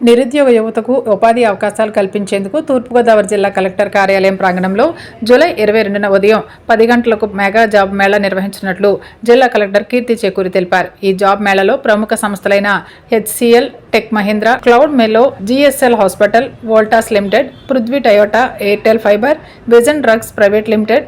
నిరుద్యోగ యువతకు ఉపాధి అవకాశాలు కల్పించేందుకు తూర్పుగోదావరి జిల్లా కలెక్టర్ కార్యాలయం ప్రాంగణంలో జూలై 22న ఉదయం 10 గంటలకు మెగా జాబ్ మేళా నిర్వహించినట్లు జిల్లా కలెక్టర్ కీర్తి చేకూరి తెలిపారు. ఈ జాబ్ మేళాలో ప్రముఖ సంస్థలైన హెచ్సిఎల్, టెక్ మహీంద్రా, క్లౌడ్ మెలో, GSL hospital, Voltas limited, Prithvi Toyota, Airtel fibre, vision drugs private limited,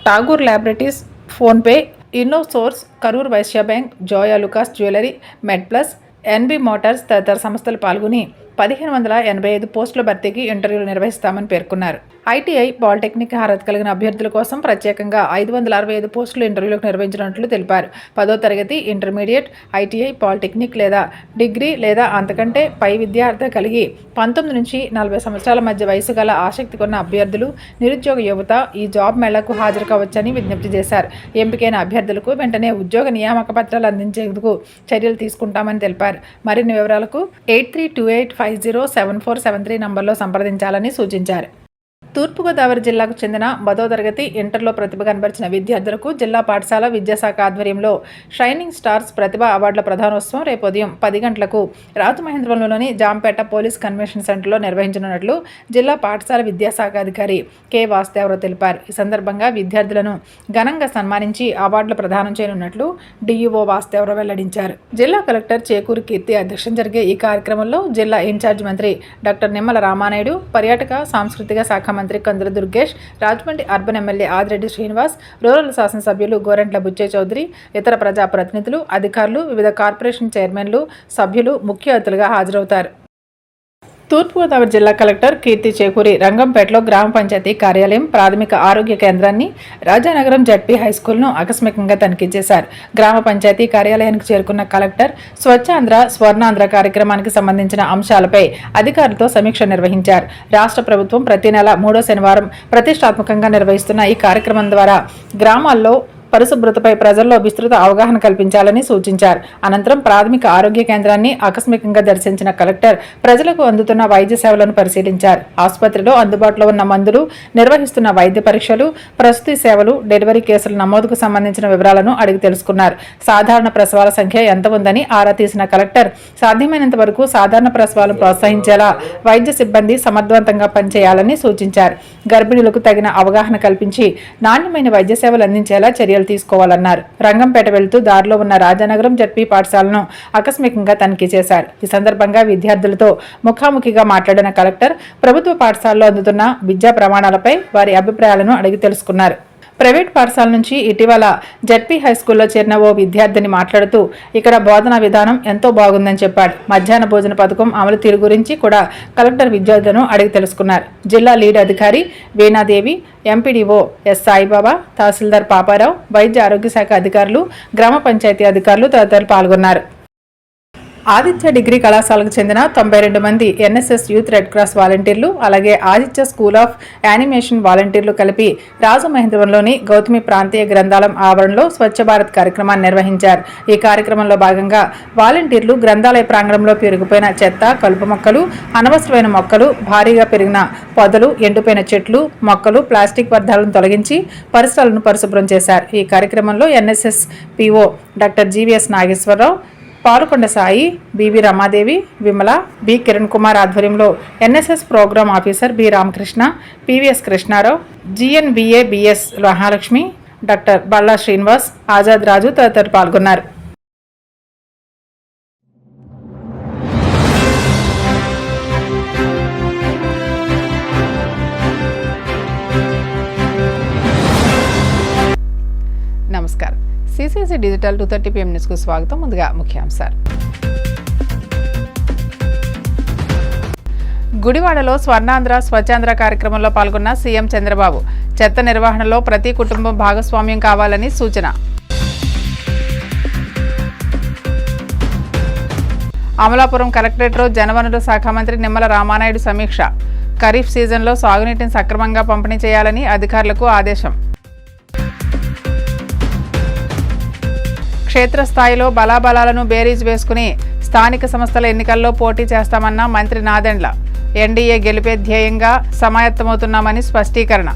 Tagore laboratories, PhonePe, Innosource, Karur Vysya bank, Joyalukkas jewellery, MedPlus, NB motors తదితర సంస్థలు పాల్గొని 1585 పోస్టుల భర్తీకి ఇంటర్వ్యూలు నిర్వహిస్తామని పేర్కొన్నారు. ఐటీఐ, పాలిటెక్నిక్ అర్హత కలిగిన అభ్యర్థుల కోసం ప్రత్యేకంగా 565 పోస్టులు ఇంటర్వ్యూలకు నిర్వహించినట్లు తెలిపారు. 10వ తరగతి, ఇంటర్మీడియట్, ఐటీఐ, పాలిటెక్నిక్ లేదా డిగ్రీ లేదా అంతకంటే పై విద్యార్థి కలిగి 19 నుంచి 40 సంవత్సరాల మధ్య వయసు గల ఆసక్తి కొన్న అభ్యర్థులు, నిరుద్యోగ యువత ఈ జాబ్ మేళాకు హాజరు కావచ్చని విజ్ఞప్తి చేశారు. ఎంపికైన అభ్యర్థులకు వెంటనే ఉద్యోగ నియామక పత్రాలు అందించేందుకు చర్యలు తీసుకుంటామని తెలిపారు. మరిన్ని వివరాలకు 8328507473 నంబర్లో సంప్రదించాలని సూచించారు. తూర్పుగోదావరి జిల్లాకు చెందిన 10వ తరగతి, ఇంటర్లో ప్రతిభ కనబరిచిన విద్యార్థులకు జిల్లా పాఠశాల విద్యాశాఖ ఆధ్వర్యంలో షైనింగ్ స్టార్స్ ప్రతిభ అవార్డుల ప్రధానోత్సవం రేపు ఉదయం 10 గంటలకు రాజమహేంద్రవరంలోని జాంపేట పోలీస్ కన్వెన్షన్ సెంటర్లో నిర్వహించనున్నట్లు జిల్లా పాఠశాల విద్యాశాఖ అధికారి కె వాసుదేవరావు తెలిపారు. ఈ సందర్భంగా విద్యార్థులను ఘనంగా సన్మానించి అవార్డులు ప్రదానం చేయనున్నట్లు డిఈఓ వాసుదేవరావు వెల్లడించారు. జిల్లా కలెక్టర్ చేకూరి కీర్తి అధ్యక్షతన జరిగే ఈ కార్యక్రమంలో జిల్లా ఇన్ఛార్జ్ మంత్రి డాక్టర్ నిమ్మల రామానాయుడు, పర్యాటక సాంస్కృతిక శాఖ మంత్రి Kandula Durgesh, Rajahmundry urban MLA Adireddy Srinivas, rural శాసనసభ్యులు గోరంట్ల బుచ్చయ్య చౌదరి, ఇతర ప్రజాప్రతినిధులు, అధికారులు, వివిధ కార్పొరేషన్ చైర్మన్లు, సభ్యులు ముఖ్య అతిథులుగా హాజరవుతారు. తూర్పుగోదావరి జిల్లా కలెక్టర్ కీర్తి చేకూరి రంగంపేటలో గ్రామ పంచాయతీ కార్యాలయం, ప్రాథమిక ఆరోగ్య కేంద్రాన్ని, రాజానగరం జడ్పీ హైస్కూల్ను ఆకస్మికంగా తనిఖీ చేశారు. గ్రామ పంచాయతీ కార్యాలయానికి చేరుకున్న కలెక్టర్ స్వచ్ఛాంధ్ర, స్వర్ణాంధ్ర కార్యక్రమానికి సంబంధించిన అంశాలపై అధికారులతో సమీక్ష నిర్వహించారు. రాష్ట్ర ప్రభుత్వం ప్రతి నెల 3వ శనివారం ప్రతిష్టాత్మకంగా నిర్వహిస్తున్న ఈ కార్యక్రమం ద్వారా గ్రామాల్లో పరిశుభ్రతపై ప్రజల్లో విస్తృత అవగాహన కల్పించాలని సూచించారు. అనంతరం ప్రాథమిక ఆరోగ్య కేంద్రాన్ని ఆకస్మికంగా దర్శించిన కలెక్టర్ ప్రజలకు అందుతున్న వైద్య సేవలను పరిశీలించారు. ఆసుపత్రిలో అందుబాటులో ఉన్న మందులు, నిర్వహిస్తున్న వైద్య పరీక్షలు, ప్రసూతి సేవలు, డెలివరీ కేసుల నమోదుకు సంబంధించిన వివరాలను అడిగి తెలుసుకున్నారు. సాధారణ ప్రసవాల సంఖ్య ఎంత ఉందని ఆరా తీసిన కలెక్టర్ సాధ్యమైనంత వరకు సాధారణ ప్రసవాలను ప్రోత్సహించేలా వైద్య సిబ్బంది సమర్థవంతంగా పనిచేయాలని సూచించారు. గర్భిణులకు తగిన అవగాహన కల్పించి నాణ్యమైన వైద్య సేవలు అందించేలా చర్యలు తీసుకోవాలన్నారు. రంగంపేట వెళ్తూ దారిలో ఉన్న రాజానగరం జడ్పీ పాఠశాలను ఆకస్మికంగా తనిఖీ చేశారు. ఈ సందర్భంగా విద్యార్థులతో ముఖాముఖిగా మాట్లాడిన కలెక్టర్ ప్రభుత్వ పాఠశాలలో అందుతున్న విద్యా ప్రమాణాలపై వారి అభిప్రాయాలను అడిగి తెలుసుకున్నారు. ప్రైవేట్ పాఠశాల నుంచి ఇటీవల జడ్పీ హైస్కూల్లో చేరిన ఓ విద్యార్థిని మాట్లాడుతూ ఇక్కడ బోధనా విధానం ఎంతో బాగుందని చెప్పాడు. మధ్యాహ్న భోజన పథకం అమలు తీరు గురించి కూడా కలెక్టర్ విద్యార్థులను అడిగి తెలుసుకున్నారు. జిల్లా లీడ్ అధికారి వీణాదేవి, ఎంపీడీఓ ఎస్ సాయిబాబా, తహసీల్దార్ పాపారావు, వైద్య ఆరోగ్య శాఖ అధికారులు, గ్రామ పంచాయతీ అధికారులు తదితరులు పాల్గొన్నారు. ఆదిత్య డిగ్రీ కళాశాలకు చెందిన 92 మంది ఎన్ఎస్ఎస్ యూత్ రెడ్ క్రాస్ వాలంటీర్లు, అలాగే ఆదిత్య స్కూల్ ఆఫ్ యానిమేషన్ వాలంటీర్లు కలిపి రాజమహేంద్రవరంలోని గౌతమి ప్రాంతీయ గ్రంథాలయం ఆవరణలో స్వచ్ఛ భారత్ కార్యక్రమాన్ని నిర్వహించారు. ఈ కార్యక్రమంలో భాగంగా వాలంటీర్లు గ్రంథాలయ ప్రాంగణంలో పెరిగిపోయిన చెత్త, కలుపు మొక్కలు, అనవసరమైన మొక్కలు, భారీగా పెరిగిన పొదలు, ఎండిపోయిన చెట్లు, మొక్కలు, ప్లాస్టిక్ వ్యర్థాలను తొలగించి పరిసరాలను పరిశుభ్రం చేశారు. ఈ కార్యక్రమంలో NSS PO doctor GVS Nageswararao, Palakonda Sai, BV Ramadevi, Vimala, B Kiran Kumar ఆధ్వర్యంలో NSS programme officer B Ramakrishna, PVS Krishnarao, GNBA BS Mahalakshmi, doctor Balla Srinivas, Azad Raju తదితరులు పాల్గొన్నారు. నమస్కారం. సిసిసి డిజిటల్ 2:30 PM న్యూస్కు స్వాగతం. ముందుగా ముఖ్యాంశాలు. గుడివాడలో స్వర్ణాంధ్ర, స్వచ్ఛాంధ్ర కార్యక్రమంలో పాల్గొన్న సీఎం చంద్రబాబు చెత్త నిర్వహణలో ప్రతి కుటుంబం భాగస్వామ్యం కావాలని సూచన. అమలాపురం కలెక్టరేట్లో జలవనరుల శాఖ మంత్రి నిమ్మల రామానాయుడు సమీక్ష. ఖరీఫ్ సీజన్లో సాగునీటిని సక్రమంగా పంపిణీ చేయాలని అధికారులకు ఆదేశం. క్షేత్రస్థాయిలో బలాబలాలను బేరీజ్ వేసుకుని స్థానిక సంస్థల ఎన్నికల్లో పోటీ చేస్తామన్న మంత్రి నాదెండ్ల. ఎన్డీఏ గెలిపే ధ్యేయంగా సమాయత్తమవుతున్నామని స్పష్టీకరణ.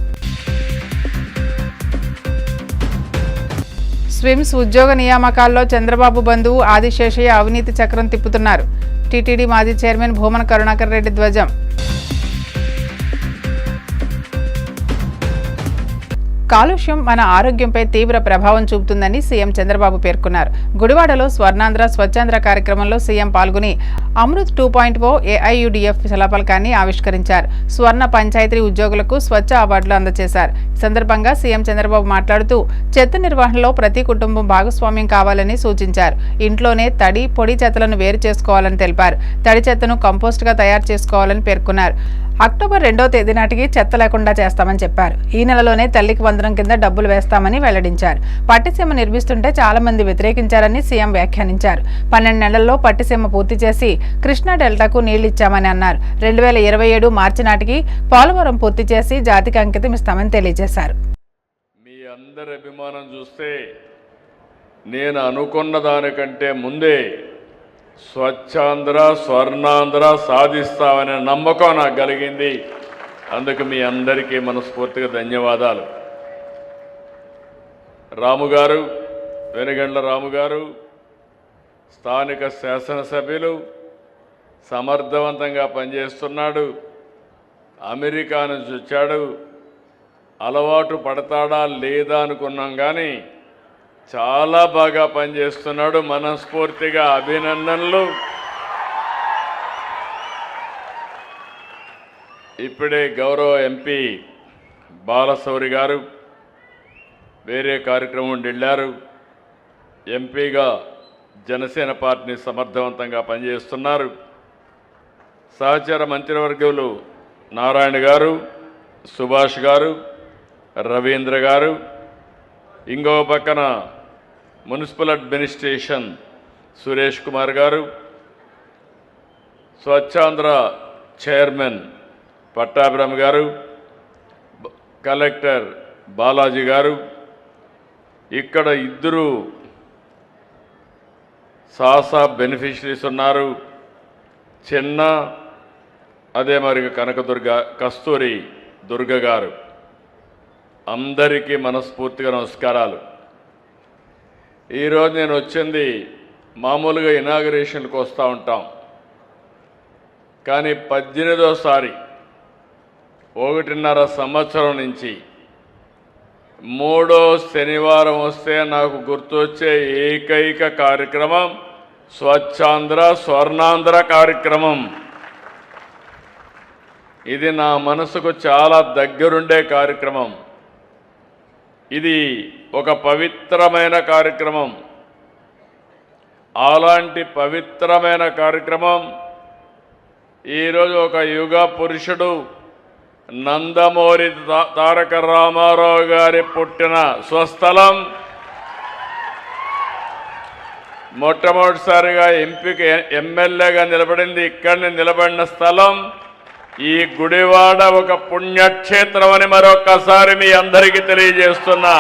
స్విమ్స్ ఉద్యోగ నియామకాల్లో చంద్రబాబు బంధువు ఆదిశేషయ్య అవినీతి చక్రం తిప్పుతున్నారు. టీటీడీ మాజీ చైర్మన్ భూమన కరుణాకర్ రెడ్డి ధ్వజం. కాలుష్యం మన ఆరోగ్యంపై తీవ్ర ప్రభావం చూపుతుందని సీఎం చంద్రబాబు పేర్కొన్నారు. గుడివాడలో స్వర్ణాంధ్ర స్వచ్ఛాంధ్ర కార్యక్రమంలో సీఎం పాల్గొని అమృత్ 2.0 AIUDF శిలాఫలకాన్ని ఆవిష్కరించారు. స్వర్ణ పంచాయతీ ఉద్యోగులకు స్వచ్ఛ అవార్డులు అందజేశారు. ఈ సందర్భంగా సీఎం చంద్రబాబు మాట్లాడుతూ చెత్త నిర్వహణలో ప్రతి కుటుంబం భాగస్వామ్యం కావాలని సూచించారు. ఇంట్లోనే తడి, పొడి చెత్తలను వేరు చేసుకోవాలని తెలిపారు. తడి చెత్తను కంపోస్ట్గా తయారు చేసుకోవాలని పేర్కొన్నారు. అక్టోబర్ 2వ తేదీ నాటికి చెత్త లేకుండా చేస్తామని చెప్పారు. ఈ నెలలోనే తల్లికి వందనం కింద డబ్బులు వేస్తామని వెల్లడించారు. పట్టిసీమ నిర్మిస్తుంటే చాలా మంది వ్యతిరేకించారని సీఎం వ్యాఖ్యానించారు. 12 నెలల్లో పట్టిసీమ పూర్తి చేసి కృష్ణా డెల్టాకు నీళ్లిచ్చామని అన్నారు. 2027 మార్చి నాటికి పోలవరం పూర్తి చేసి జాతికి అంకితం ఇస్తామని తెలియజేశారు. మీ అందరి అభిమానం చూస్తే నేను అనుకున్న దానికంటే ముందే స్వచ్ఛాంధ్ర స్వర్ణాంధ్ర సాధిస్తామనే నమ్మకం నాకు కలిగింది. అందుకు మీ అందరికీ మనస్ఫూర్తిగా ధన్యవాదాలు. రాముగారు, వెనుగండ్ల రాముగారు స్థానిక శాసనసభ్యులు, సమర్థవంతంగా పనిచేస్తున్నాడు. అమెరికా నుంచి వచ్చాడు. అలవాటు పడతాడా లేదా అనుకున్నాం, కానీ చాలా బాగా పనిచేస్తున్నాడు. మనస్ఫూర్తిగా అభినందనలు. ఇప్పుడే గౌరవ ఎంపీ బాలశౌరి గారు వేరే కార్యక్రమం నుండి వెళ్ళారు. ఎంపీగా జనసేన పార్టీని సమర్థవంతంగా పనిచేస్తున్నారు. సహచర మంత్రివర్గులు నారాయణ గారు, సుభాష్ గారు, రవీంద్ర గారు, ఇంకో పక్కన మున్సిపల్ అడ్మినిస్ట్రేషన్ సురేష్ కుమార్ గారు, స్వచ్ఛాంధ్ర చైర్మన్ పట్టాభిరామ్ గారు, కలెక్టర్ బాలాజీ గారు, ఇక్కడ ఇద్దరు సాసా బెనిఫిషరీస్ ఉన్నారు. చిన్న అదే మరి కనకదుర్గ కస్తూరి దుర్గ గారు. అందరికీ మనస్ఫూర్తిగా నమస్కారాలు. ఈరోజు నేను వచ్చింది మామూలుగా ఇనాగరేషన్కి వస్తూ ఉంటాం, కానీ 18వసారి 1.5 సంవత్సరం నుంచి 3వ శనివారం వస్తే నాకు గుర్తొచ్చే ఏకైక కార్యక్రమం స్వచ్ఛాంధ్ర స్వర్ణాంధ్ర కార్యక్రమం. ఇది నా మనసుకు చాలా దగ్గరుండే కార్యక్రమం. ఇది ఒక పవిత్రమైన కార్యక్రమం. అలాంటి పవిత్రమైన కార్యక్రమం ఈరోజు ఒక యుగ పురుషుడు నందమూరి తారక రామారావు గారి పుట్టిన స్వస్థలం, మొట్టమొదటిసారిగా ఎమ్మెల్యేగా నిలబడింది ఇక్కడిని నిలబడిన స్థలం ఈ గుడివాడ ఒక పుణ్యక్షేత్రం అని మరొక్కసారి మీ అందరికీ తెలియజేస్తున్నా.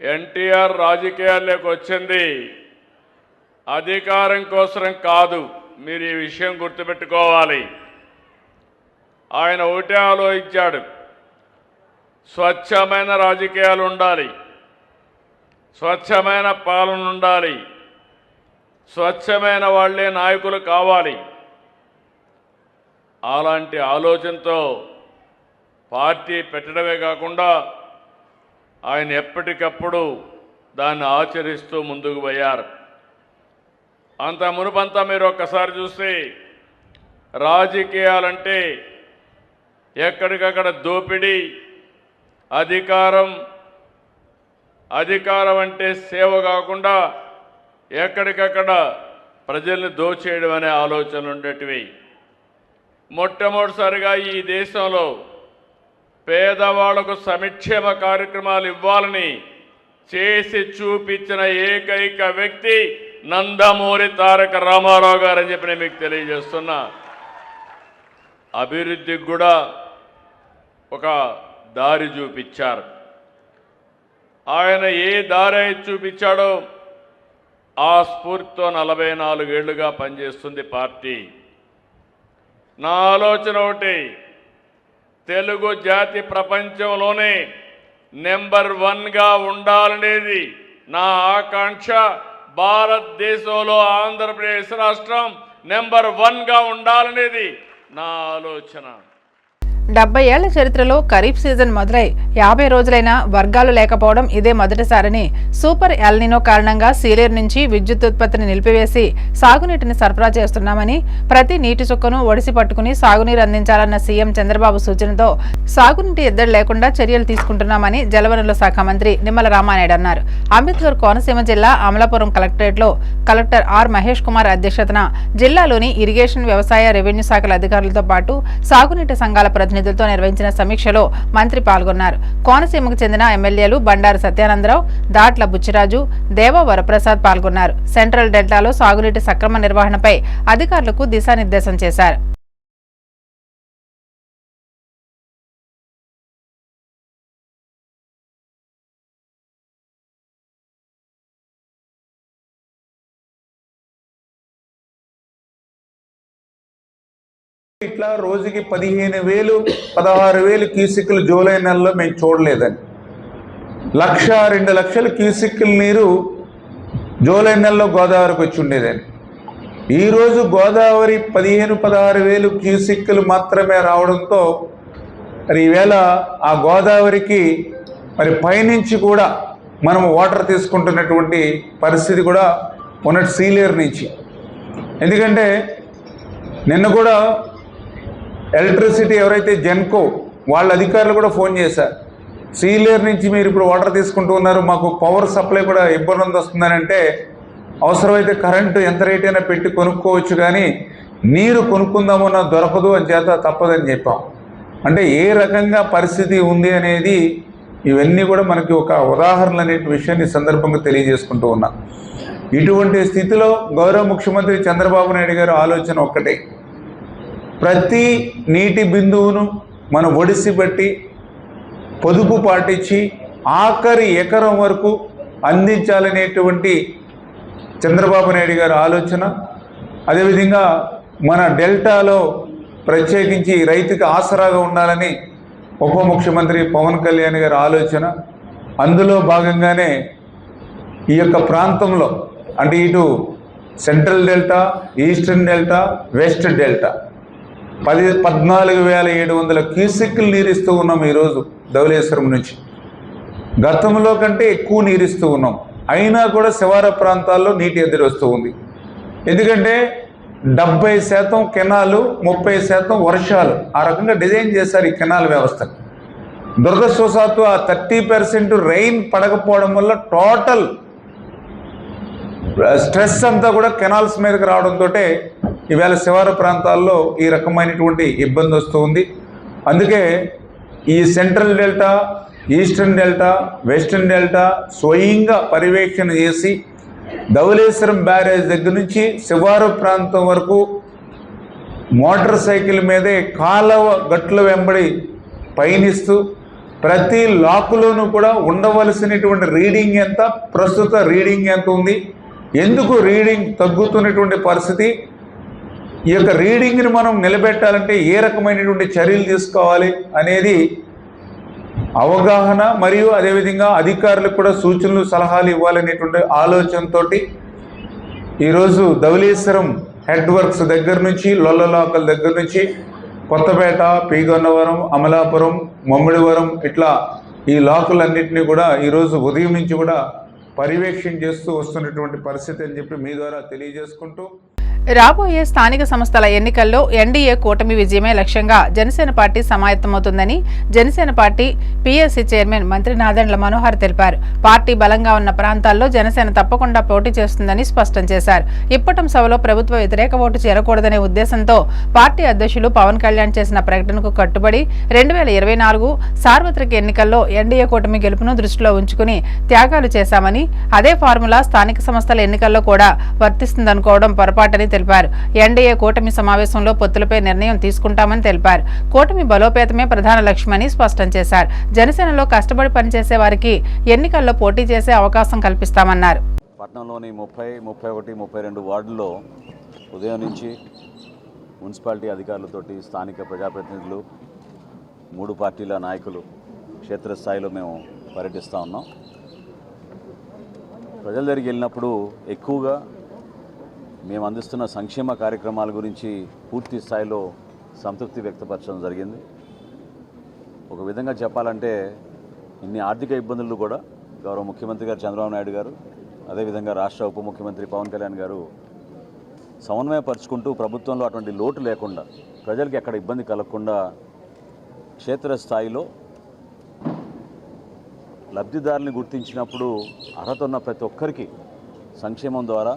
ఎన్టీఆర్ రాజకీయాల్లోకి వచ్చింది అధికారం కోసం కాదు. మీరు ఈ విషయం గుర్తుపెట్టుకోవాలి. ఆయన ఒకటే ఆలోచించాడు, స్వచ్ఛమైన రాజకీయాలు ఉండాలి, స్వచ్ఛమైన పాలన ఉండాలి, స్వచ్ఛమైన వాళ్లే నాయకులు కావాలి. అలాంటి ఆలోచనతో పార్టీ పెట్టడమే కాకుండా ఆయన ఎప్పటికప్పుడు దాన్ని ఆచరిస్తూ ముందుకు పోయారు. అంత మునుపంతా మీరు ఒక్కసారి చూస్తే రాజకీయాలంటే ఎక్కడికక్కడ దోపిడీ, అధికారం అంటే సేవ కాకుండా ఎక్కడికక్కడ ప్రజల్ని దోచేయడం అనే ఆలోచనలు ఉండేటివి. మొట్టమొదటిసారిగా ఈ దేశంలో పేదవాళ్లకు సంక్షేమ కార్యక్రమాలు ఇవ్వాలని చేసి చూపించిన ఏకైక వ్యక్తి నందమూరి తారక రామారావు గారు అని చెప్పి నేను మీకు తెలియజేస్తున్నా. అభివృద్ధికి కూడా ఒక దారి చూపించారు. ఆయన ఏ దారి చూపించాడో ఆ స్ఫూర్తితో 44 ఏళ్లుగా పనిచేస్తుంది పార్టీ. నా ఆలోచన ఒకటి, తెలుగు జాతి ప్రపంచంలోనే నెంబర్ 1గా ఉండాలనేది నా ఆకాంక్ష. భారతదేశంలో ఆంధ్రప్రదేశ్ రాష్ట్రం నెంబర్ 1గా ఉండాలనేది నా ఆలోచన. 70 ఏళ్ల చరిత్రలో ఖరీఫ్ సీజన్ మొదలై 50 రోజులైనా వర్గాలు లేకపోవడం ఇదే మొదటిసారని, సూపర్ ఎల్నినో కారణంగా సీలేరు నుంచి విద్యుత్ ఉత్పత్తిని నిలిపివేసి సాగునీటిని సరఫరా చేస్తున్నామని, ప్రతి నీటి చుక్కను ఒడిసి పట్టుకుని సాగునీరు అందించాలన్న సీఎం చంద్రబాబు సూచనతో సాగునీటి ఎద్దడి లేకుండా చర్యలు తీసుకుంటున్నామని జలవనరుల శాఖ మంత్రి నిమ్మల రామానాయుడు అన్నారు. అంబేద్కర్ కోనసీమ జిల్లా అమలాపురం కలెక్టరేట్లో కలెక్టర్ ఆర్ మహేష్ కుమార్ అధ్యక్షతన జిల్లాలోని ఇరిగేషన్, వ్యవసాయ, రెవెన్యూ శాఖల అధికారులతో పాటు సాగునీటి సంఘాల ప్రతినిధులతో నిర్వహించిన సమీక్షలో మంత్రి పాల్గొన్నారు. కోనసీమకు చెందిన ఎమ్మెల్యేలు బండారు సత్యానందరావు, దాట్ల బుచ్చిరాజు, దేవ వరప్రసాద్ పాల్గొన్నారు. సెంట్రల్ డెల్టాలో సాగునీటి సక్రమ నిర్వహణపై అధికారులకు దిశానిర్దేశం చేశారు. ఇట్లా రోజుకి 15,000 16,000 క్యూసిక్లు జూలై నెలలో మేము చూడలేదని, 1,02 లక్షల క్యూసిక్ల నీరు జూలై నెలలో గోదావరికి వచ్చి ఉండేదని. ఈరోజు గోదావరి 15,000-16,000 క్యూసిక్లు మాత్రమే రావడంతో మరి ఈవేళ ఆ గోదావరికి మరి పైనుంచి కూడా మనం వాటర్ తీసుకుంటున్నటువంటి పరిస్థితి కూడా ఉన్నట్టు సీలేరు నుంచి. ఎందుకంటే నిన్న కూడా ఎలక్ట్రిసిటీ ఎవరైతే జెన్కో వాళ్ళ అధికారులు కూడా ఫోన్ చేశారు, సీలేరు నుంచి మీరు ఇప్పుడు వాటర్ తీసుకుంటూ ఉన్నారు, మాకు పవర్ సప్లై కూడా ఇబ్బంది వస్తుందని. అంటే అవసరమైతే కరెంటు ఎంత రేట్ అయినా పెట్టి కొనుక్కోవచ్చు, కానీ నీరు కొనుక్కుందామన్నా దొరకదు అని చేత తప్పదని చెప్పాం. అంటే ఏ రకంగా పరిస్థితి ఉంది అనేది ఇవన్నీ కూడా మనకి ఒక ఉదాహరణ అనే విషయాన్ని సందర్భంగా తెలియజేసుకుంటూ ఉన్నా. ఇటువంటి స్థితిలో గౌరవ ముఖ్యమంత్రి చంద్రబాబు నాయుడు గారు ఆలోచన ఒక్కటే, ప్రతి నీటి బిందువును మనం ఒడిసి బట్టి పొదుపు పాటించి ఆఖరి ఎకరం వరకు అందించాలనేటువంటి చంద్రబాబు నాయుడు గారి ఆలోచన. అదేవిధంగా మన డెల్టాలో ప్రత్యేకించి రైతుకి ఆసరాగా ఉండాలని ఉప ముఖ్యమంత్రి పవన్ కళ్యాణ్ గారి ఆలోచన. అందులో భాగంగానే ఈ యొక్క ప్రాంతంలో అంటే ఇటు central delta, eastern delta, west delta 14,700 క్యూసెక్లు నీరిస్తూ ఉన్నాం ఈరోజు ధవళేశ్వరం నుంచి. గతంలో కంటే ఎక్కువ నీరిస్తూ ఉన్నాం. అయినా కూడా శివార ప్రాంతాల్లో నీటి ఎద్దడి వస్తూ ఉంది. ఎందుకంటే 70% కెనాలు, 30% వర్షాలు, ఆ రకంగా డిజైన్ చేశారు ఈ కెనాల్ వ్యవస్థను. దురదృష్టవశాత్తు ఆ 30% రెయిన్ పడకపోవడం వల్ల టోటల్ స్ట్రెస్ అంతా కూడా కెనాల్స్ మీదకి రావడంతో ఈవేళ శివార ప్రాంతాల్లో ఈ రకమైనటువంటి ఇబ్బంది వస్తూ ఉంది. అందుకే ఈ central delta, eastern delta, western delta స్వయంగా పర్యవేక్షణ చేసి ధవళేశ్వరం బ్యారేజ్ దగ్గర నుంచి శివారు ప్రాంతం వరకు మోటార్ సైకిల్ మీదే కాలవ గట్ల వెంబడి పయనిస్తూ ప్రతి లాకులోనూ కూడా ఉండవలసినటువంటి రీడింగ్ ఎంత, ప్రస్తుత రీడింగ్ ఎంత ఉంది, ఎందుకు రీడింగ్ తగ్గుతున్నటువంటి పరిస్థితి, ఈ యొక్క రీడింగ్ని మనం నిలబెట్టాలంటే ఏ రకమైనటువంటి చర్యలు తీసుకోవాలి అనేది అవగాహన, మరియు అదేవిధంగా అధికారులకు కూడా సూచనలు, సలహాలు ఇవ్వాలనేటువంటి ఆలోచనతో ఈరోజు ధవళేశ్వరం హెడ్ వర్క్స్ దగ్గర నుంచి, లొల్లలాకల దగ్గర నుంచి కొత్తపేట, పీగన్నవరం, అమలాపురం, మమ్మిడివరం ఇట్లా ఈ లాకులన్నింటినీ కూడా ఈరోజు ఉదయం నుంచి కూడా పర్యవేక్షణ చేస్తూ వస్తున్నటువంటి పరిస్థితి అని చెప్పి మీ ద్వారా తెలియజేసుకుంటూ, రాబోయే స్థానిక సంస్థల ఎన్నికల్లో ఎన్డీఏ కూటమి విజయమే లక్ష్యంగా జనసేన పార్టీ సమాయత్తమవుతుందని జనసేన పార్టీ పీఎస్సీ చైర్మన్ మంత్రి నాదెండ్ల మనోహర్ తెలిపారు. పార్టీ బలంగా ఉన్న ప్రాంతాల్లో జనసేన తప్పకుండా పోటీ చేస్తుందని స్పష్టం చేశారు. ఇప్పటం సభలో ప్రభుత్వ వ్యతిరేక ఓటు చేరకూడదనే ఉద్దేశంతో పార్టీ అధ్యక్షులు పవన్ కళ్యాణ్ చేసిన ప్రకటనకు కట్టుబడి 2024 సార్వత్రిక ఎన్నికల్లో ఎన్డీఏ కూటమి గెలుపును దృష్టిలో ఉంచుకుని త్యాగాలు చేశామని, అదే ఫార్ములా స్థానిక సంస్థల ఎన్నికల్లో కూడా వర్తిస్తుందనుకోవడం పొరపాటని తెలిపారు. ఎన్డీఏ కూటమి సమావేశంలో పొత్తులపై నిర్ణయం తీసుకుంటామని తెలిపారు. కూటమి బలోపేతమే ప్రధాన లక్ష్యమని స్పష్టం చేశారు. జనసేనలో కష్టపడి పనిచేసే వారికి ఎన్నికల్లో పోటీ చేసే అవకాశం కల్పిస్తామన్నారు. పట్టణంలోని 30, 31, 32 వార్డుల్లో ఉదయం నుంచి మున్సిపాలిటీ అధికారులతోటి స్థానిక ప్రజాప్రతినిధులు, 3 పార్టీల నాయకులు క్షేత్రస్థాయిలో మేము పర్యటిస్తూ ఉన్నాం. ప్రజల దగ్గరికి వెళ్ళినప్పుడు ఎక్కువగా మేము అందిస్తున్న సంక్షేమ కార్యక్రమాల గురించి పూర్తి స్థాయిలో సంతృప్తి వ్యక్తపరచడం జరిగింది. ఒక విధంగా చెప్పాలంటే ఇన్ని ఆర్థిక ఇబ్బందులు కూడా గౌరవ ముఖ్యమంత్రి గారు చంద్రబాబు నాయుడు గారు, అదేవిధంగా రాష్ట్ర ఉప ముఖ్యమంత్రి పవన్ కళ్యాణ్ గారు సమన్వయపరుచుకుంటూ ప్రభుత్వంలో అటువంటి లోటు లేకుండా, ప్రజలకి ఎక్కడ ఇబ్బంది కలగకుండా క్షేత్రస్థాయిలో లబ్ధిదారుని గుర్తించినప్పుడు అర్హత ఉన్న ప్రతి ఒక్కరికి సంక్షేమం ద్వారా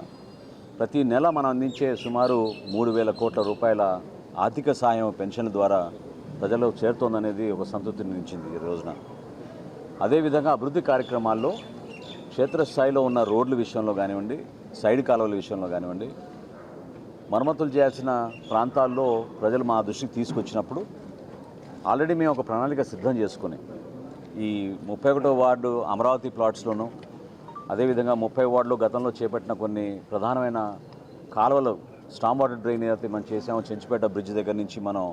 ప్రతి నెల మనం అందించే సుమారు 3,000 కోట్ల రూపాయల ఆర్థిక సాయం పెన్షన్ ద్వారా ప్రజలకు చేరుతోందనేది ఒక సంతృప్తిని ఇచ్చింది ఈ రోజున. అదేవిధంగా అభివృద్ధి కార్యక్రమాల్లో క్షేత్రస్థాయిలో ఉన్న రోడ్ల విషయంలో కానివ్వండి, సైడ్ కాలువల విషయంలో కానివ్వండి, మరమ్మతులు చేయాల్సిన ప్రాంతాల్లో ప్రజలు మా దృష్టికి తీసుకొచ్చినప్పుడు ఆల్రెడీ మేము ఒక ప్రణాళిక సిద్ధం చేసుకుని ఈ 31వ వార్డు అమరావతి ప్లాట్స్లోనూ, అదేవిధంగా 30 వార్డులో గతంలో చేపట్టిన కొన్ని ప్రధానమైన కాలువలు స్టామ్ వాటర్ డ్రైన్ అయితే మనం చేసాము. చెంచుపేట బ్రిడ్జ్ దగ్గర నుంచి మనం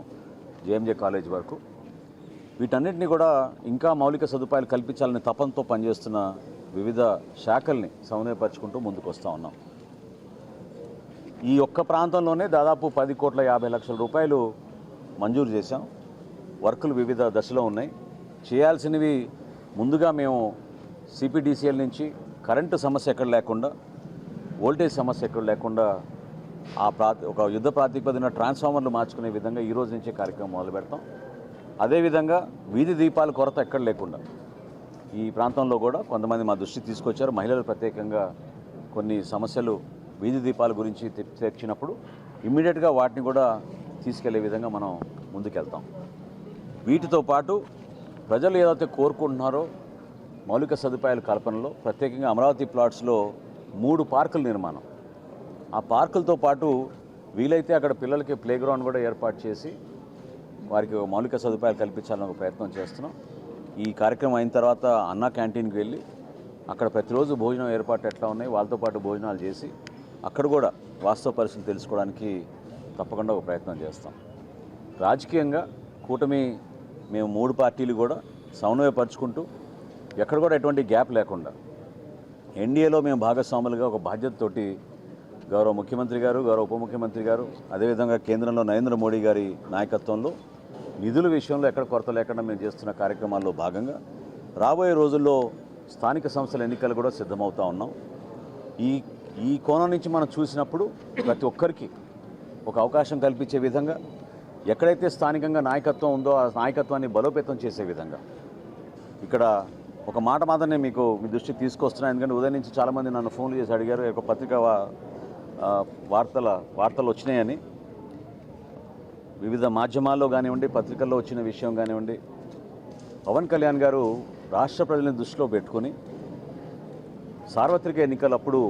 జేఎంజే కాలేజ్ వరకు వీటన్నిటిని కూడా ఇంకా మౌలిక సదుపాయాలు కల్పించాలని తపంతో పనిచేస్తున్న వివిధ శాఖల్ని సమన్వయపరుచుకుంటూ ముందుకు వస్తూ ఉన్నాం. ఈ ఒక్క ప్రాంతంలోనే దాదాపు 10,50,00,000 రూపాయలు మంజూరు చేశాం. వర్కులు వివిధ దశలో ఉన్నాయి. చేయాల్సినవి ముందుగా మేము సిపిడిసిఎల్ నుంచి కరెంటు సమస్య ఎక్కడ లేకుండా, వోల్టేజ్ సమస్య ఎక్కడ లేకుండా ఒక యుద్ధ ప్రాతిపదిన ట్రాన్స్ఫార్మర్లు మార్చుకునే విధంగా ఈ రోజు నుంచే కార్యక్రమం మొదలు పెడతాం. అదేవిధంగా వీధి దీపాల కొరత ఎక్కడ లేకుండా ఈ ప్రాంతంలో కూడా కొంతమంది మా దృష్టికి తీసుకొచ్చారు. మహిళలు ప్రత్యేకంగా కొన్ని సమస్యలు వీధి దీపాల గురించి తెచ్చినప్పుడు ఇమ్మీడియట్గా వాటిని కూడా తీసుకెళ్లే విధంగా మనం ముందుకెళ్తాం. వీటితో పాటు ప్రజలు ఏదైతే కోరుకుంటున్నారో మౌలిక సదుపాయాల కల్పనలో ప్రత్యేకంగా అమరావతి ప్లాట్స్లో 3 పార్కుల నిర్మాణం, ఆ పార్కులతో పాటు వీలైతే అక్కడ పిల్లలకి ప్లే గ్రౌండ్ కూడా ఏర్పాటు చేసి వారికి మౌలిక సదుపాయాలు కల్పించాలని ఒక ప్రయత్నం చేస్తున్నాం. ఈ కార్యక్రమం అయిన తర్వాత అన్నా క్యాంటీన్కి వెళ్ళి అక్కడ ప్రతిరోజు భోజనం ఏర్పాటు ఎట్లా ఉన్నాయి, వాళ్ళతో పాటు భోజనాలు చేసి అక్కడ కూడా వాస్తవ పరిస్థితులు తెలుసుకోవడానికి తప్పకుండా ఒక ప్రయత్నం చేస్తాం. రాజకీయంగా కూటమి మేము 3 పార్టీలు కూడా సమన్వయపరుచుకుంటూ ఎక్కడ కూడా ఎటువంటి గ్యాప్ లేకుండా ఎన్డీఏలో మేము భాగస్వాములుగా ఒక బాధ్యతతోటి గౌరవ ముఖ్యమంత్రి గారు, గౌరవ ఉప ముఖ్యమంత్రి గారు, అదేవిధంగా కేంద్రంలో నరేంద్ర మోడీ గారి నాయకత్వంలో నిధుల విషయంలో ఎక్కడ కొరత లేకుండా మేము చేస్తున్న కార్యక్రమాల్లో భాగంగా రాబోయే రోజుల్లో స్థానిక సంస్థల ఎన్నికలు కూడా సిద్ధమవుతూ ఉన్నాం. ఈ కోణం నుంచి మనం చూసినప్పుడు ప్రతి ఒక్కరికి ఒక అవకాశం కల్పించే విధంగా, ఎక్కడైతే స్థానికంగా నాయకత్వం ఉందో ఆ నాయకత్వాన్ని బలోపేతం చేసే విధంగా ఇక్కడ ఒక మాట మాత్రమే మీకు మీ దృష్టికి తీసుకొస్తున్నాను. ఎందుకంటే ఉదయం నుంచి చాలామంది నన్ను ఫోన్లు చేసి అడిగారు, ఒక పత్రికా వార్తలు వచ్చినాయని. వివిధ మాధ్యమాల్లో కానివ్వండి, పత్రికల్లో వచ్చిన విషయం కానివ్వండి, పవన్ కళ్యాణ్ గారు రాష్ట్ర ప్రజలను దృష్టిలో పెట్టుకుని సార్వత్రిక ఎన్నికలప్పుడు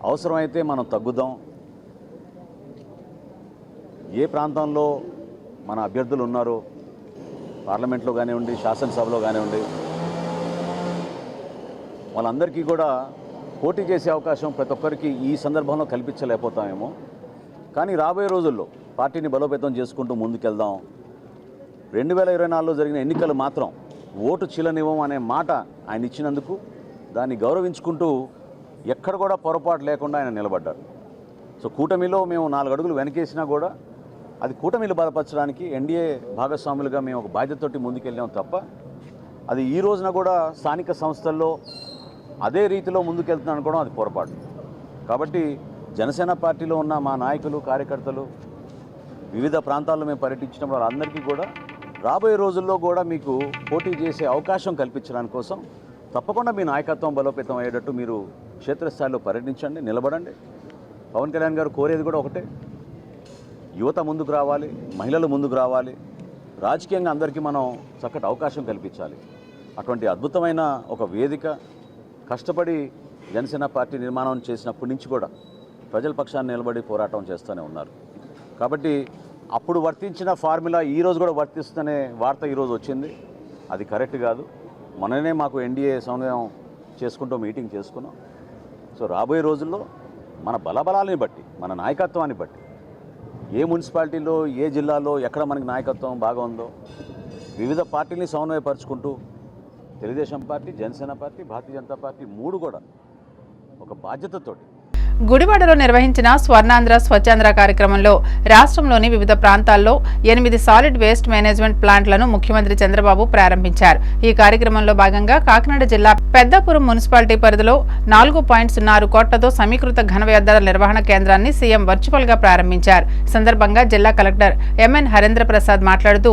అవసరమైతే మనం తగ్గుదాం, ఏ ప్రాంతంలో మన అభ్యర్థులు ఉన్నారో పార్లమెంట్లో కానివ్వండి, శాసనసభలో కానివ్వండి, వాళ్ళందరికీ కూడా పోటీ చేసే అవకాశం ప్రతి ఒక్కరికి ఈ సందర్భంలో కల్పించలేకపోతామేమో. కానీ రాబోయే రోజుల్లో పార్టీని బలోపేతం చేసుకుంటూ ముందుకెళ్దాం. 2024లో జరిగిన ఎన్నికలు మాత్రం ఓటు చీలనివ్వం అనే మాట ఆయన ఇచ్చినందుకు దాన్ని గౌరవించుకుంటూ ఎక్కడ కూడా పొరపాటు లేకుండా ఆయన నిలబడ్డారు. సో కూటమిలో మేము 4 అడుగులు వెనకేసినా కూడా అది కూటమిలు బలపరచడానికి ఎన్డీఏ భాగస్వాములుగా మేము ఒక బాధ్యతతోటి ముందుకెళ్ళాం తప్ప అది ఈ రోజున కూడా స్థానిక సంస్థల్లో అదే రీతిలో ముందుకెళ్తున్నాను అనుకోవడం అది పొరపాటు. కాబట్టి జనసేన పార్టీలో ఉన్న మా నాయకులు, కార్యకర్తలు వివిధ ప్రాంతాల్లో మేము పర్యటించినప్పుడు వాళ్ళందరికీ కూడా రాబోయే రోజుల్లో కూడా మీకు పోటీ చేసే అవకాశం కల్పించడానికి కోసం తప్పకుండా మీ నాయకత్వం బలోపేతం అయ్యేటట్టు మీరు క్షేత్రస్థాయిలో పర్యటించండి, నిలబడండి. పవన్ కళ్యాణ్ గారు కోరేది కూడా ఒకటే, యువత ముందుకు రావాలి, మహిళలు ముందుకు రావాలి, రాజకీయంగా అందరికీ మనం చక్కటి అవకాశం కల్పించాలి. అటువంటి అద్భుతమైన ఒక వేదిక కష్టపడి జనసేన పార్టీ నిర్మాణం చేసినప్పటి నుంచి కూడా ప్రజల పక్షాన్ని నిలబడి పోరాటం చేస్తూనే ఉన్నారు. కాబట్టి అప్పుడు వర్తించిన ఫార్ములా ఈరోజు కూడా వర్తిస్తుందనే వార్త ఈరోజు వచ్చింది. అది కరెక్ట్ కాదు. మననే మాకు ఎన్డీఏ సమన్వయం చేసుకుంటూ మీటింగ్ చేసుకున్నాం. సో రాబోయే రోజుల్లో మన బలబలాలని బట్టి, మన నాయకత్వాన్ని బట్టి, ఏ మున్సిపాలిటీలో, ఏ జిల్లాలో ఎక్కడ మనకి నాయకత్వం బాగా ఉందో వివిధ పార్టీని సమన్వయపరుచుకుంటూ Telugu Desam party, Janasena party, Bharatiya Janata party 3 కూడా ఒక బాధ్యతతోటి గుడివాడలో నిర్వహించిన స్వర్ణాంధ్ర స్వచ్ఛాంధ్ర కార్యక్రమంలో రాష్ట్రంలోని వివిధ ప్రాంతాల్లో 8 సాలిడ్ వేస్ట్ మేనేజ్మెంట్ ప్లాంట్లను ముఖ్యమంత్రి చంద్రబాబు ప్రారంభించారు. ఈ కార్యక్రమంలో భాగంగా కాకినాడ జిల్లా పెద్దాపురం మున్సిపాలిటీ పరిధిలో 4.06 కోట్లతో సమీకృత ఘన వ్యర్థాల నిర్వహణ కేంద్రాన్ని సీఎం వర్చువల్ గా ప్రారంభించారు. ఈ సందర్భంగా జిల్లా కలెక్టర్ ఎంఎన్ హరేంద్ర ప్రసాద్ మాట్లాడుతూ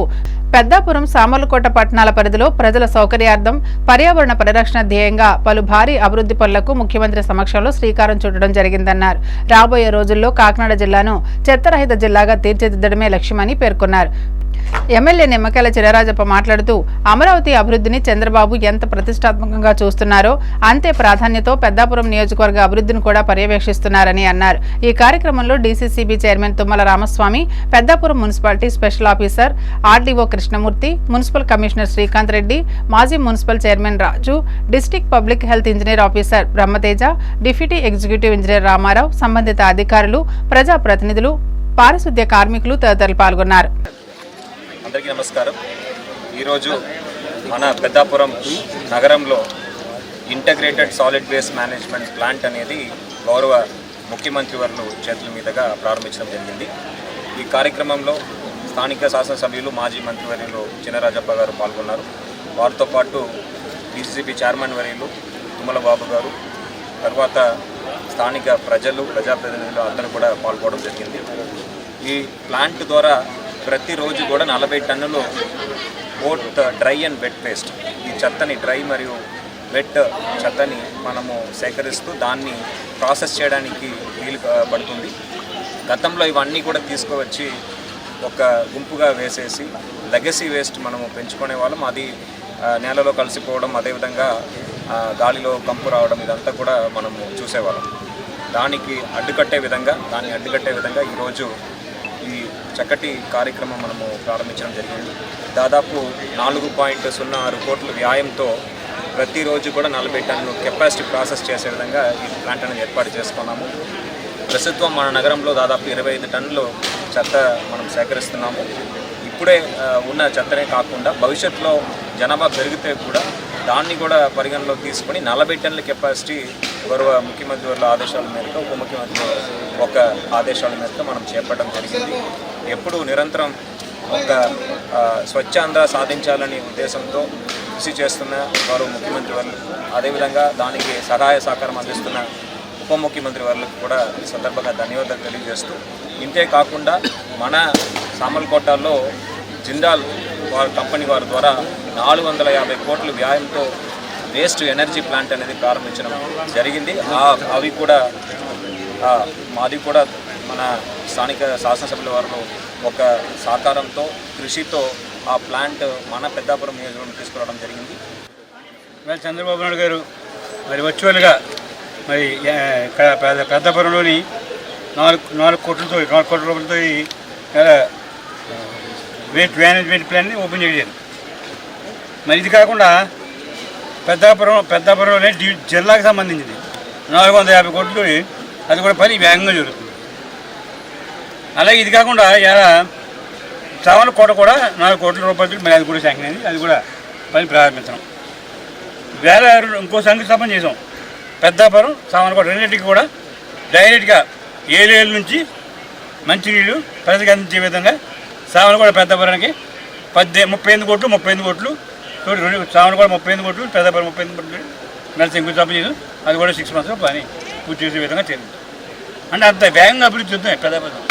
పెద్దాపురం, సామర్లకోట పట్టణాల పరిధిలో ప్రజల సౌకర్యార్థం పర్యావరణ పరిరక్షణ ధ్యేయంగా పలు భారీ అభివృద్ధి పనులకు ముఖ్యమంత్రి సమక్షంలో శ్రీకారం చుట్టడం జరిగిందన్నారు. రాబోయే రోజుల్లో కాకినాడ జిల్లాను చెత్తరహిత జిల్లాగా తీర్చిదిద్దడమే లక్ష్యమని పేర్కొన్నారు. ఎమ్మెల్యే నిమ్మకాయల చినరాజప్ప మాట్లాడుతూ అమరావతి అభివృద్ధిని చంద్రబాబు ఎంత ప్రతిష్టాత్మకంగా చూస్తున్నారో అంతే ప్రాధాన్యతతో పెద్దాపురం నియోజకవర్గ అభివృద్ధిని కూడా పర్యవేక్షిస్తున్నారని అన్నారు. ఈ కార్యక్రమంలో DCCB chairman Tummala Ramaswamy, Peddapuram municipality special officer RDO Krishnamurthy, municipal commissioner Srikanth Reddy, మాజీ municipal chairman Raju, district public health engineer officer Brahmateja, deputy executive engineer Ramarao, సంబంధిత అధికారులు, ప్రజాప్రతినిధులు, పారిశుద్ధ్య కార్మికులు తదితరులు పాల్గొన్నారు. అందరికీ నమస్కారం. ఈరోజు మన పెద్దాపురం నగరంలో integrated solid waste management plant అనేది గౌరవ ముఖ్యమంత్రి వర్యులు చేతుల మీదుగా ప్రారంభించడం జరిగింది. ఈ కార్యక్రమంలో స్థానిక శాసనసభ్యులు, మాజీ మంత్రివర్యులు చినరాజప్ప గారు పాల్గొన్నారు. వారితో పాటు డీసీసీబీ చైర్మన్ వర్యులు తుమ్మల బాబు గారు, తర్వాత స్థానిక ప్రజలు, ప్రజాప్రతినిధులు అందరూ కూడా పాల్గొనడం జరిగింది. ఈ ప్లాంట్ ద్వారా ప్రతిరోజు కూడా 40 టన్నులు both dry and wet waste, ఈ చెత్తని డ్రై మరియు వెట్ చెత్తని మనము సేకరిస్తూ దాన్ని ప్రాసెస్ చేయడానికి వీలు పడుతుంది. గతంలో ఇవన్నీ కూడా తీసుకువచ్చి ఒక గుంపుగా వేసేసి లెగసీ వేస్ట్ మనము పెంచుకునే వాళ్ళం. అది నేలలో కలిసిపోవడం, అదేవిధంగా గాలిలో కంపు రావడం, ఇదంతా కూడా మనము చూసేవాళ్ళం. దాన్ని అడ్డుకట్టే విధంగా ఈరోజు ఈ చక్కటి కార్యక్రమం మనము ప్రారంభించడం జరిగింది. దాదాపు 4.06 కోట్ల వ్యాయంతో ప్రతిరోజు కూడా 40 టన్నులు కెపాసిటీ ప్రాసెస్ చేసే విధంగా ఈ ప్లాంట్ అనేది ఏర్పాటు చేసుకున్నాము. ప్రస్తుతం మన నగరంలో దాదాపు 25 టన్నులు చెత్త మనం సేకరిస్తున్నాము. ఇప్పుడే ఉన్న చెత్తనే కాకుండా భవిష్యత్తులో జనాభా పెరిగితే కూడా దాన్ని కూడా పరిగణలోకి తీసుకొని 40 టన్నుల కెపాసిటీ గౌరవ ముఖ్యమంత్రి వాళ్ళ ఆదేశాల మేరకు, ఉప ముఖ్యమంత్రి ఒక ఆదేశాల మేరకు మనం చేపట్టడం జరిగింది. ఎప్పుడు నిరంతరం ఒక స్వచ్ఛాంధ్ర సాధించాలనే ఉద్దేశంతో కృషి చేస్తున్న గౌరవ ముఖ్యమంత్రి వాళ్ళకు, అదేవిధంగా దానికి సహాయ సహకారం అందిస్తున్న ఉప ముఖ్యమంత్రి వాళ్ళకు కూడా ఈ సందర్భంగా ధన్యవాదాలు తెలియజేస్తూ, ఇంతే కాకుండా మన సామర్లకోటలో జిందాల్ కంపెనీ వారి ద్వారా 450 కోట్ల వ్యాయంతో వేస్ట్ ఎనర్జీ ప్లాంట్ అనేది ప్రారంభించడం జరిగింది. అవి కూడా మాది కూడా మన స్థానిక శాసనసభ్యుల వారు ఒక సహకారంతో, కృషితో ఆ ప్లాంట్ మన పెద్దాపురం నియోజకవర్గం తీసుకురావడం జరిగింది. చంద్రబాబు నాయుడు గారు మరి వర్చువల్గా మరి ఇక్కడ పెద్దాపురంలోని 4 కోట్ల రూపాయలతో వేస్ట్ మేనేజ్మెంట్ ప్లాన్ని ఓపెన్ చేశారు. మరి ఇది కాకుండా పెద్దాపురంలోనే జిల్లాకు సంబంధించింది 450 కోట్లు, అది కూడా పని వేగంగా జరుగుతుంది. అలాగే ఇది కాకుండా ఇలా సామర్లకోట కూడా 4 కోట్ల రూపాయలతో మరి అది కూడా శాంక్షన్ అయింది. అది కూడా పని ప్రారంభించడం. వేరే ఇంకో శంకుస్థాపన చేసాం. పెద్దాపురం, సామర్లకోట రెండింటికి కూడా డైరెక్ట్గా ఏలేళ్ళ నుంచి మంచినీళ్ళు ప్రజలకు అందించే విధంగా సామర్లకోట పెద్దాపురానికి 35 కోట్లు, సామర్లకోట 35 కోట్లు, పెద్దాపురం 35 కోట్లు మళ్ళీ శంకుస్థాపన చేసాం. అది కూడా 6 months పని పూర్తి చేసే విధంగా చేరింది. అంటే అంత వేగంగా అభివృద్ధి చెందుతాయి పెద్దాపురం.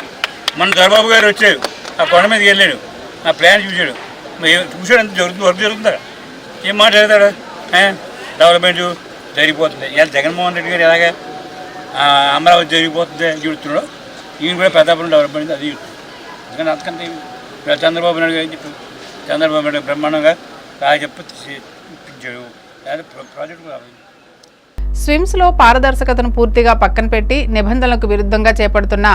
మన చంద్రబాబు గారు వచ్చాడు, ఆ కొండ మీదకి వెళ్ళాడు, ఆ ప్లాన్ చూశాడు, అంత వర్క్ జరుగుతుందా? ఏం మాట్లాడతాడు? డెవలప్మెంట్ జరిగిపోతుంది. ఇలా జగన్మోహన్ రెడ్డి గారు ఎలాగ అమరావతి జరిగిపోతుంది చూస్తున్నాడు, ఈయన కూడా పెద్దాపురం డెవలప్మెంట్ అది చూస్తుంది. ఎందుకంటే అంతకంటే చంద్రబాబు నాయుడు గారు చెప్పారు, చంద్రబాబు నాయుడు బ్రహ్మాండంగా చెప్పి ప్రాజెక్టు కూడా స్విమ్స్లో పారదర్శకతను పూర్తిగా పక్కన పెట్టి నిబంధనలకు విరుద్ధంగా చేపడుతున్న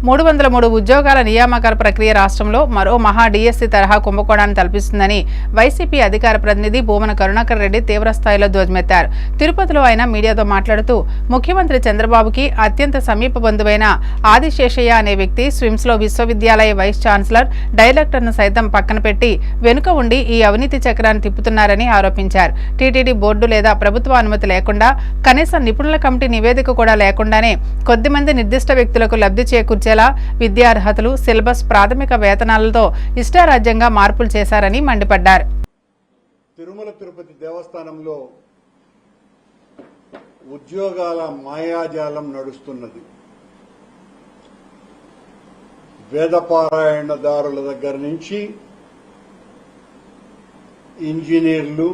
303 ఉద్యోగాల నియామకాల ప్రక్రియ రాష్ట్రంలో మరో మహా డిఎస్సి తరహా కుంభకోణాన్ని తలపిస్తుందని వైసీపీ అధికార ప్రతినిధి భూమన కరుణాకర్ రెడ్డి తీవ్రస్థాయిలో ధ్వజమెత్తారు. తిరుపతిలో ఆయన మీడియాతో మాట్లాడుతూ ముఖ్యమంత్రి చంద్రబాబుకి అత్యంత సమీప బంధువైన ఆదిశేషయ్య అనే వ్యక్తి స్విమ్స్లో విశ్వవిద్యాలయ వైస్ ఛాన్సలర్ డైరెక్టర్ను సైతం పక్కన పెట్టి వెనుక ఉండి ఈ అవినీతి చక్రాన్ని తిప్పుతున్నారని ఆరోపించారు. టీటీడీ బోర్డు లేదా ప్రభుత్వ అనుమతి లేకుండా కనీసం నిపుణుల కమిటీ నివేదిక కూడా లేకుండానే కొద్దిమంది నిర్దిష్ట వ్యక్తులకు లబ్ధి చేకూర్చేలా విద్యార్హతలు, సిలబస్, ప్రాథమిక వేతనాలతో ఇష్టారాజ్యంగా మార్పులు చేశారని మండిపడ్డారు. తిరుమల తిరుపతి దేవస్థానంలో ఉద్యోగాల మాయాజాలం నడుస్తున్నది. వేదపారాయణదారుల దగ్గర నుంచి ఇంజనీర్లు,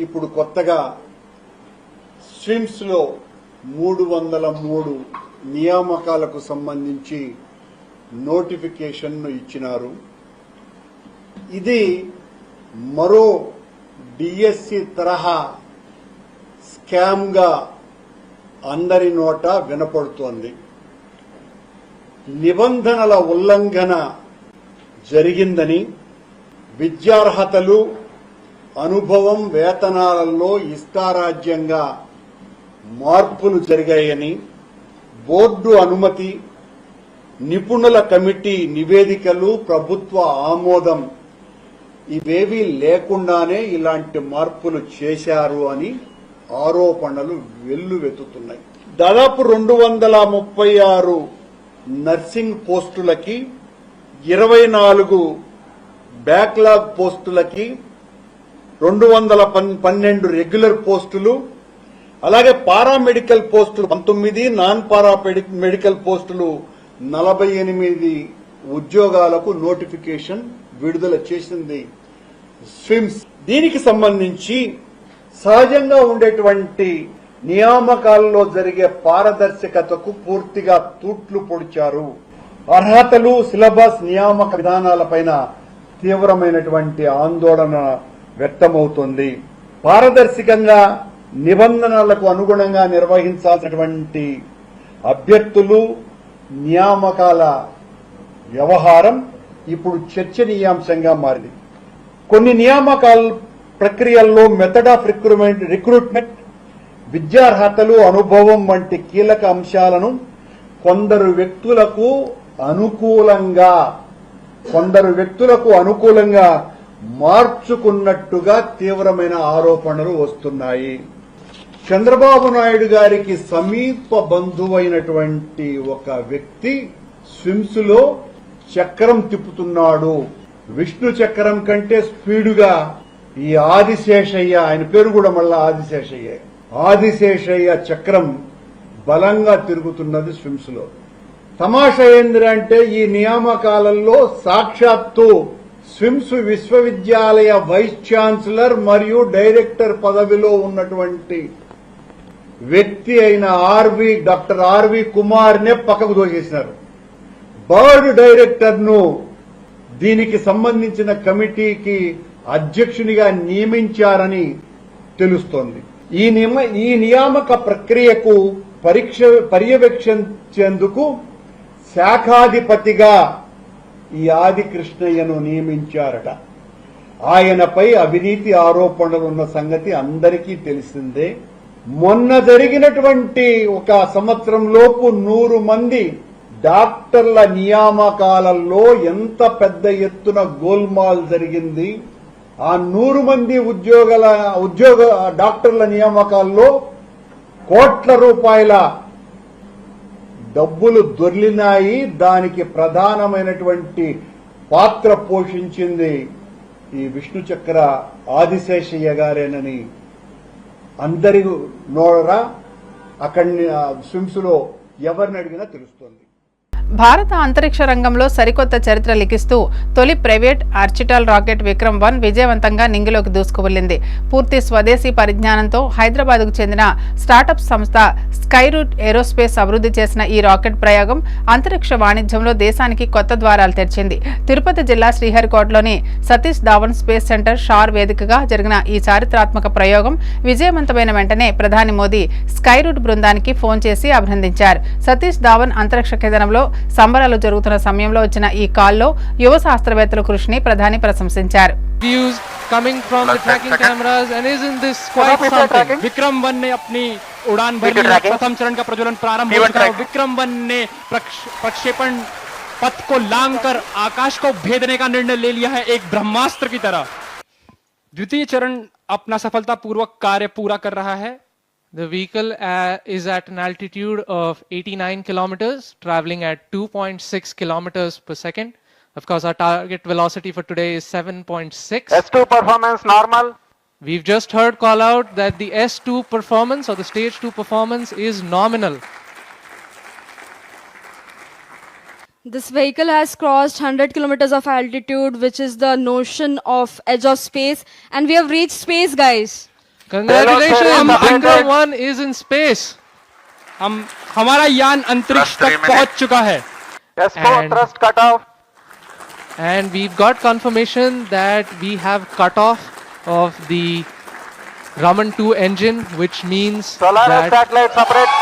ఇప్పుడు కొత్తగా స్విమ్స్లో 303 నియామకాలకు సంబంధించి నోటిఫికేషన్ను ఇచ్చినారు. ఇది మరో డిఎస్సి తరహా స్కామ్గా అందరి నోట వినపడుతోంది. నిబంధనల ఉల్లంఘన జరిగిందని, విద్యార్హతలు, అనుభవం, వేతనాలలో ఇష్టారాజ్యంగా మార్పులు జరిగాయని, బోర్డు అనుమతి, నిపుణుల కమిటీ నివేదికలు, ప్రభుత్వ ఆమోదం ఇవేవీ లేకుండానే ఇలాంటి మార్పులు చేశారు అని ఆరోపణలు వెల్లువెత్తుతున్నాయి. దాదాపు 236 నర్సింగ్ పోస్టులకి, 24 బ్యాక్లాగ్ పోస్టులకి, 212 రెగ్యులర్ పోస్టులు, అలాగే పారామెడికల్ పోస్టులు 19, నాన్ మెడికల్ పోస్టులు 48 ఉద్యోగాలకు నోటిఫికేషన్ విడుదల చేసింది స్విమ్స్. దీనికి సంబంధించి సహజంగా ఉండేటువంటి నియామకాల్లో జరిగే పారదర్శకతకు పూర్తిగా తూట్లు పొడిచారు. అర్హతలు, సిలబస్, నియామక విధానాలపైన తీవ్రమైనటువంటి ఆందోళన వ్యక్తమవుతోంది. పారదర్శకంగా నిబంధనలకు అనుగుణంగా నిర్వహించాల్సినటువంటి అభ్యర్థులు, నియామకాల వ్యవహారం ఇప్పుడు చర్చనీయాంశంగా మారింది. కొన్ని నియామకాల ప్రక్రియల్లో మెథడ్ ఆఫ్ రిక్రూట్మెంట్, విద్యార్హతలు, అనుభవం వంటి కీలక అంశాలను కొందరు వ్యక్తులకు అనుకూలంగా మార్చుకున్నట్టుగా తీవ్రమైన ఆరోపణలు వస్తున్నాయి. చంద్రబాబు నాయుడు గారికి సమీప బంధువైనటువంటి ఒక వ్యక్తి స్విమ్స్ లో చక్రం తిప్పుతున్నాడు. విష్ణు చక్రం కంటే స్పీడుగా ఈ ఆదిశేషయ్య, ఆయన పేరు కూడా మళ్ళా ఆదిశేషయ్య చక్రం బలంగా తిరుగుతున్నది స్విమ్స్ లో. తమాషా ఏంటంటే ఈ నియామకాలలో సాక్షాత్తు స్విమ్స్ విశ్వవిద్యాలయ వైస్ ఛాన్సలర్ మరియు డైరెక్టర్ పదవిలో ఉన్నటువంటి వ్యక్తి అయిన డాక్టర్ ఆర్వి కుమార్ నే పక్కకు దోచేసినారు. బోర్డు డైరెక్టర్ ను దీనికి సంబంధించిన కమిటీకి అధ్యక్షునిగా నియమించారని తెలుస్తోంది. ఈ నియామక ప్రక్రియకు పర్యవేక్షించేందుకు శాఖాధిపతిగా ఈ ఆదికృష్ణయ్యను నియమించారట. ఆయనపై అవినీతి ఆరోపణలు ఉన్న సంగతి అందరికీ తెలిసిందే. మొన్న జరిగినటువంటి ఒక సంవత్సరంలోపు 100 మంది డాక్టర్ల నియామకాలలో ఎంత పెద్ద ఎత్తున గోల్మాల్ జరిగింది. ఆ 100 మంది డాక్టర్ల నియామకాల్లో కోట్ల రూపాయల డబ్బులు దొర్లినాయి. దానికి ప్రధానమైనటువంటి పాత్ర పోషించింది ఈ విష్ణు చక్ర ఆదిశేషయ్య గారేనని అందరి నోరా అక్కడి స్విమ్స్ లో ఎవరిని అడిగినా తెలుస్తోంది. భారత అంతరిక్ష రంగంలో సరికొత్త చరిత్ర లిఖిస్తూ తొలి ప్రైవేట్ ఆర్చిటాల్ రాకెట్ విక్రమ్-1 విజయవంతంగా నింగిలోకి దూసుకువెళ్లింది. పూర్తి స్వదేశీ పరిజ్ఞానంతో హైదరాబాద్కు చెందిన స్టార్టప్ సంస్థ స్కైరూట్ ఏరోస్పేస్ అభివృద్ధి చేసిన ఈ రాకెట్ ప్రయోగం అంతరిక్ష వాణిజ్యంలో దేశానికి కొత్త ద్వారాలు తెరిచింది. తిరుపతి జిల్లా శ్రీహరికోటలోని సతీష్ ధావన్ స్పేస్ సెంటర్ షార్ వేదికగా జరిగిన ఈ చారిత్రాత్మక ప్రయోగం విజయవంతమైన వెంటనే ప్రధాని మోదీ స్కైరూట్ బృందానికి ఫోన్ చేసి అభినందించారు. సతీష్ ధావన్ అంతరిక్ష కేంద్రంలో సంబరాలు జరుగుతున్న సమయంలో వచ్చిన ఈ కాల్లో యువ శాస్త్రవేత్తల కృషిని ప్రధాని ప్రశంసించారు. Views coming from the tracking cameras and isn't this quite something? विक्रम-1 ने अपनी उड़ान भरनी है, प्रथम चरण का प्रज्वलन प्रारंभ हो चुका है। विक्रम-1 ने प्रक्षेपण पथ को लांघकर आकाश को भेदने का निर्णय ले लिया है, एक ब्रह्मास्त्र की तरह। द्वितीय चरण अपना सफलतापूर्वक कार्य पूरा कर रहा है। The vehicle is at an altitude of 89 kilometers, traveling at 2.6 kilometers per second. Of course, our target velocity for today is 7.6. S2 performance normal. We've just heard call out that the S2 performance or the stage 2 performance is nominal. This vehicle has crossed 100 kilometers of altitude, which is the notion of edge of space, and we have reached space, guys. Congratulations, Vikram-1 is in space. हमारा यान अंतरिक्ष तक पहुंच चुका है। S4 thrust cut off. And we've got confirmation that we have cut off of the Raman 2 engine, which means Solaris that satellite separate.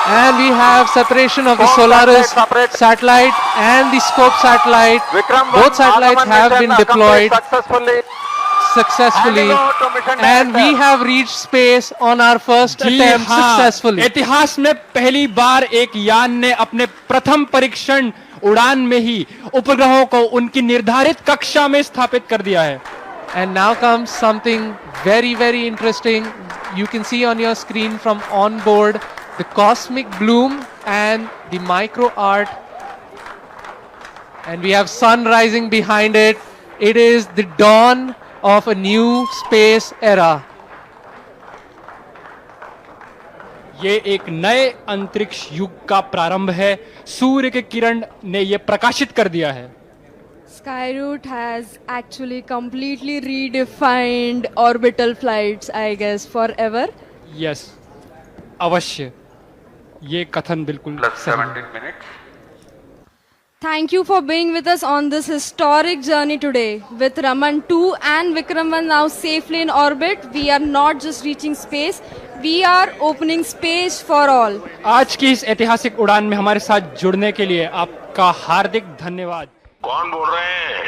and we have separation of the Scope Solaris satellite satellite and the Scope satellite. Vikram-1 Both satellites have been deployed successfully, Handing over to mission and we director. have reached space on our first attempt successfully. इतिहास में पहली बार एक यान ने अपने प्रथम परीक्षण उड़ान में ही उपग्रहों को उनकी निर्धारित कक्षा में स्थापित कर दिया है। And now comes something very, very interesting. You can see on your screen from on board the cosmic bloom and the micro art. And we have sun rising behind it. It is the dawn of a new space era. ये एक नए अंतरिक्ष युग का प्रारंभ है। सूर्य के किरण ने ये प्रकाशित कर दिया है। Skyroot has actually completely redefined orbital flights, I guess, forever. Yes, अवश्य ये कथन बिल्कुल सही है। Thank you for being with us on this historic journey today. With Raman 2 and Vikram-1 now safely in orbit, we are not just reaching space, we are opening space for all. आज की इस ऐतिहासिक उड़ान में हमारे साथ जुड़ने के लिए आपका हार्दिक धन्यवाद। कौन बोल रहे हैं?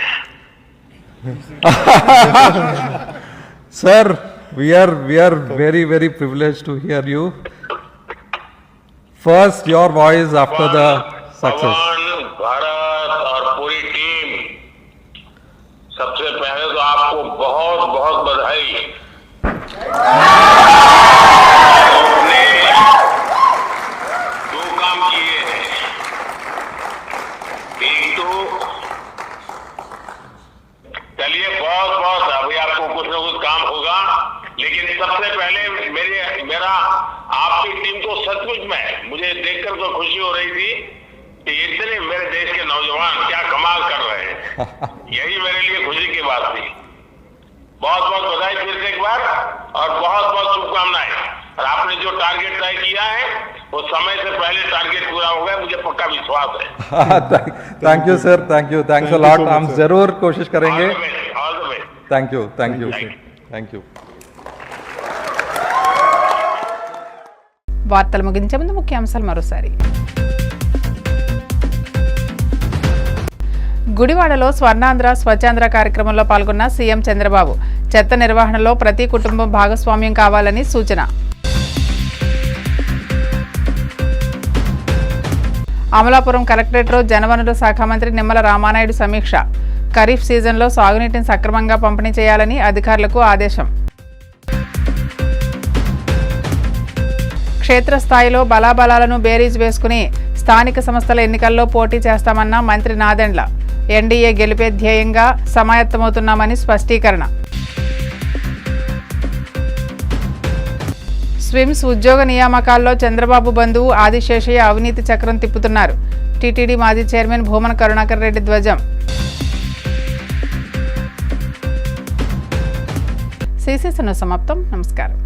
Sir, we are very privileged to hear you. First, your voice after the success. Bharat और पूरी टीम, सबसे पहले तो आपको बहुत बहुत बधाई। आपने दो काम किए हैं। एक तो चलिए बहुत बहुत अभी आपको कुछ न कुछ काम होगा, लेकिन सबसे पहले मेरा आपकी टीम को सचमुच में मुझे देखकर तो खुशी हो रही थी कि इतने मेरे देश के नौजवान क्या कमाल कर रहे हैं। यही मेरे लिए खुशी की बात थी। बहुत बहुत बधाई फिर से एक बार और बहुत बहुत शुभकामनाएं। और आपने जो टारगेट तय किया है वो समय से पहले टारगेट पूरा हो गया, मुझे पक्का विश्वास है। Thank you sir, thanks a lot. हम जरूर कोशिश करेंगे. All the best. Thank you. వార్తలు ముగించే ముందు ముఖ్యాంశాలు మరోసారి. గుడివాడలో స్వర్ణాంధ్ర స్వచ్ఛాంధ్ర కార్యక్రమంలో పాల్గొన్న సీఎం చంద్రబాబు చెత్త నిర్వహణలో ప్రతి కుటుంబం భాగస్వామ్యం కావాలని సూచన. అమలాపురం కలెక్టరేట్లో జలవనరుల శాఖ మంత్రి నిమ్మల రామానాయుడు సమీక్ష. ఖరీఫ్ సీజన్లో సాగునీటిని సక్రమంగా పంపిణీ చేయాలని అధికారులకు ఆదేశం. క్షేత్రస్థాయిలో బలాబలాలను బేరీజ్ వేసుకుని స్థానిక సంస్థల ఎన్నికల్లో పోటీ చేస్తామన్న మంత్రి నాదెండ్ల. ఎన్డీఏ గెలిపే ధ్యేయంగా సమాయత్తమవుతున్నామని స్పష్టీకరణ. స్విమ్స్ ఉద్యోగ నియామకాల్లో చంద్రబాబు బంధువు ఆదిశేషయ్య అవినీతి చక్రం తిప్పుతున్నారు. టీటీడీ మాజీ చైర్మన్ భూమన కరుణాకర్ రెడ్డి ధ్వజం. CC సమాప్తం. నమస్కారం.